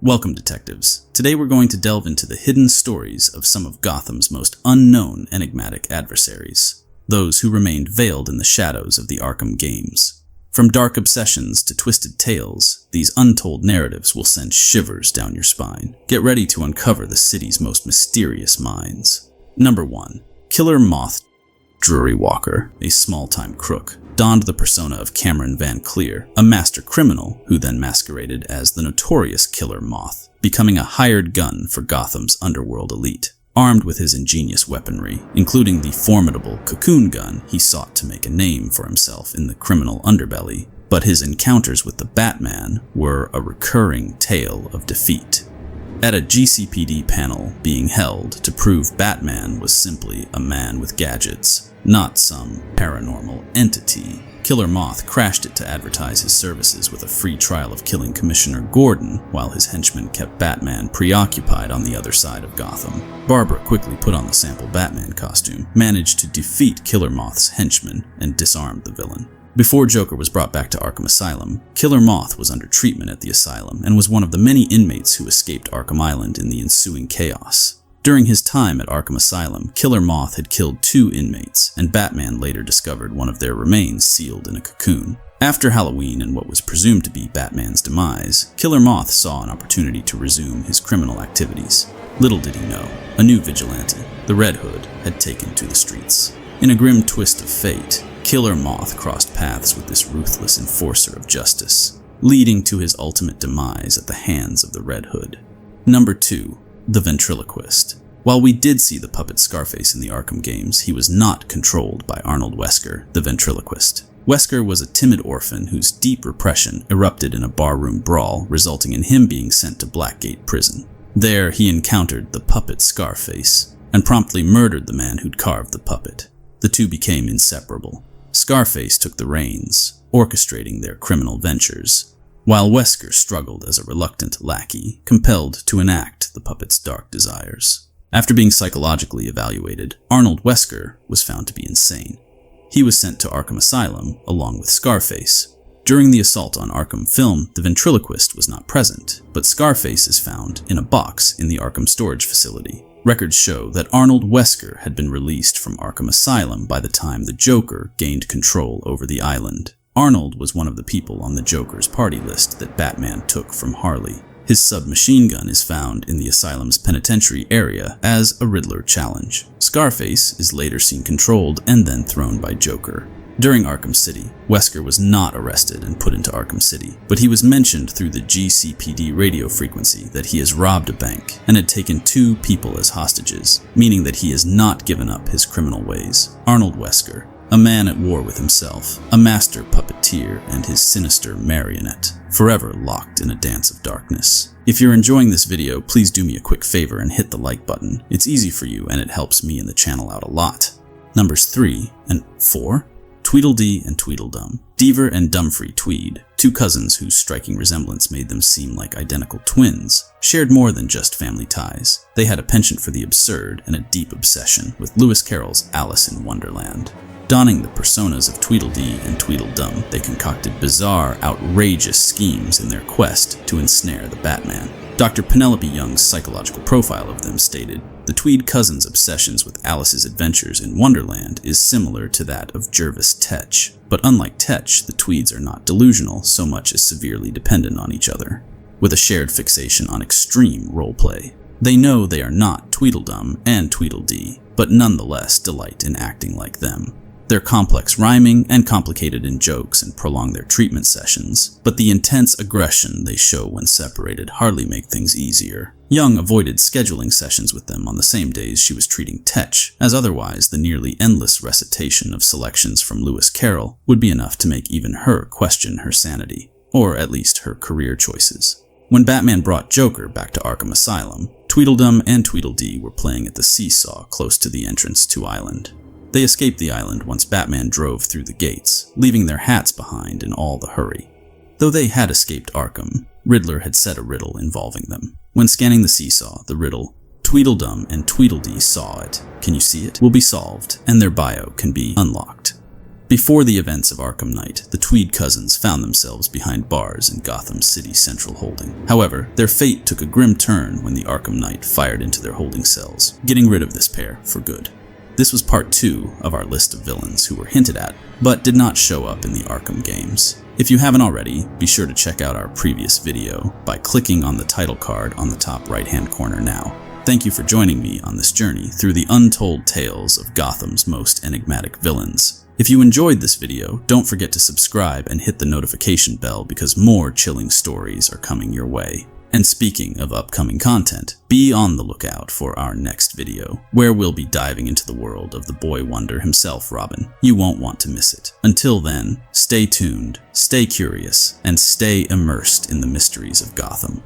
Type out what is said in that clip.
Welcome, detectives. Today we're going to delve into the hidden stories of some of Gotham's most unknown enigmatic adversaries, those who remained veiled in the shadows of the Arkham games. From dark obsessions to twisted tales, these untold narratives will send shivers down your spine. Get ready to uncover the city's most mysterious minds. Number 1. Killer Moth. Drury Walker, a small-time crook, donned the persona of Cameron Van Cleer, a master criminal who then masqueraded as the notorious Killer Moth, becoming a hired gun for Gotham's underworld elite. Armed with his ingenious weaponry, including the formidable cocoon gun, he sought to make a name for himself in the criminal underbelly, but his encounters with the Batman were a recurring tale of defeat. At a GCPD panel being held to prove Batman was simply a man with gadgets, not some paranormal entity, Killer Moth crashed it to advertise his services with a free trial of killing Commissioner Gordon, while his henchmen kept Batman preoccupied on the other side of Gotham. Barbara quickly put on the sample Batman costume, managed to defeat Killer Moth's henchmen, and disarmed the villain. Before Joker was brought back to Arkham Asylum, Killer Moth was under treatment at the asylum and was one of the many inmates who escaped Arkham Island in the ensuing chaos. During his time at Arkham Asylum, Killer Moth had killed 2 inmates, and Batman later discovered one of their remains sealed in a cocoon. After Halloween and what was presumed to be Batman's demise, Killer Moth saw an opportunity to resume his criminal activities. Little did he know, a new vigilante, the Red Hood, had taken to the streets. In a grim twist of fate, Killer Moth crossed paths with this ruthless enforcer of justice, leading to his ultimate demise at the hands of the Red Hood. Number 2. The Ventriloquist. While we did see the puppet Scarface in the Arkham games, he was not controlled by Arnold Wesker, the Ventriloquist. Wesker was a timid orphan whose deep repression erupted in a barroom brawl, resulting in him being sent to Blackgate Prison. There, he encountered the puppet Scarface, and promptly murdered the man who'd carved the puppet. The two became inseparable. Scarface took the reins, orchestrating their criminal ventures, while Wesker struggled as a reluctant lackey, compelled to enact the puppet's dark desires. After being psychologically evaluated, Arnold Wesker was found to be insane. He was sent to Arkham Asylum along with Scarface. During the assault on Arkham film, the Ventriloquist was not present, but Scarface is found in a box in the Arkham storage facility. Records show that Arnold Wesker had been released from Arkham Asylum by the time the Joker gained control over the island. Arnold was one of the people on the Joker's party list that Batman took from Harley. His submachine gun is found in the asylum's penitentiary area as a Riddler challenge. Scarface is later seen controlled and then thrown by Joker. During Arkham City, Wesker was not arrested and put into Arkham City, but he was mentioned through the GCPD radio frequency that he has robbed a bank and had taken 2 people as hostages, meaning that he has not given up his criminal ways. Arnold Wesker, a man at war with himself, a master puppeteer and his sinister marionette, forever locked in a dance of darkness. If you're enjoying this video, please do me a quick favor and hit the like button. It's easy for you and it helps me and the channel out a lot. Numbers 3 and 4. Tweedledee and Tweedledum. Deaver and Dumfrey Tweed, 2 cousins whose striking resemblance made them seem like identical twins, shared more than just family ties. They had a penchant for the absurd and a deep obsession with Lewis Carroll's Alice in Wonderland. Donning the personas of Tweedledee and Tweedledum, they concocted bizarre, outrageous schemes in their quest to ensnare the Batman. Dr. Penelope Young's psychological profile of them stated, "The Tweed cousins' obsessions with Alice's adventures in Wonderland is similar to that of Jervis Tetch, but unlike Tetch, the Tweeds are not delusional so much as severely dependent on each other, with a shared fixation on extreme roleplay. They know they are not Tweedledum and Tweedledee, but nonetheless delight in acting like them. They're complex rhyming and complicated in jokes and prolong their treatment sessions, but the intense aggression they show when separated hardly make things easier." Young avoided scheduling sessions with them on the same days she was treating Tetch, as otherwise the nearly endless recitation of selections from Lewis Carroll would be enough to make even her question her sanity, or at least her career choices. When Batman brought Joker back to Arkham Asylum, Tweedledum and Tweedledee were playing at the seesaw close to the entrance to Island. They escaped the island once Batman drove through the gates, leaving their hats behind in all the hurry. Though they had escaped Arkham, Riddler had set a riddle involving them. When scanning the seesaw, the riddle, "Tweedledum and Tweedledee saw it, can you see it?" will be solved, and their bio can be unlocked. Before the events of Arkham Knight, the Tweed cousins found themselves behind bars in Gotham City's central holding. However, their fate took a grim turn when the Arkham Knight fired into their holding cells, getting rid of this pair for good. This was part 2 of our list of villains who were hinted at, but did not show up in the Arkham games. If you haven't already, be sure to check out our previous video by clicking on the title card on the top right-hand corner now. Thank you for joining me on this journey through the untold tales of Gotham's most enigmatic villains. If you enjoyed this video, don't forget to subscribe and hit the notification bell because more chilling stories are coming your way. And speaking of upcoming content, be on the lookout for our next video, where we'll be diving into the world of the boy wonder himself, Robin. You won't want to miss it. Until then, stay tuned, stay curious, and stay immersed in the mysteries of Gotham.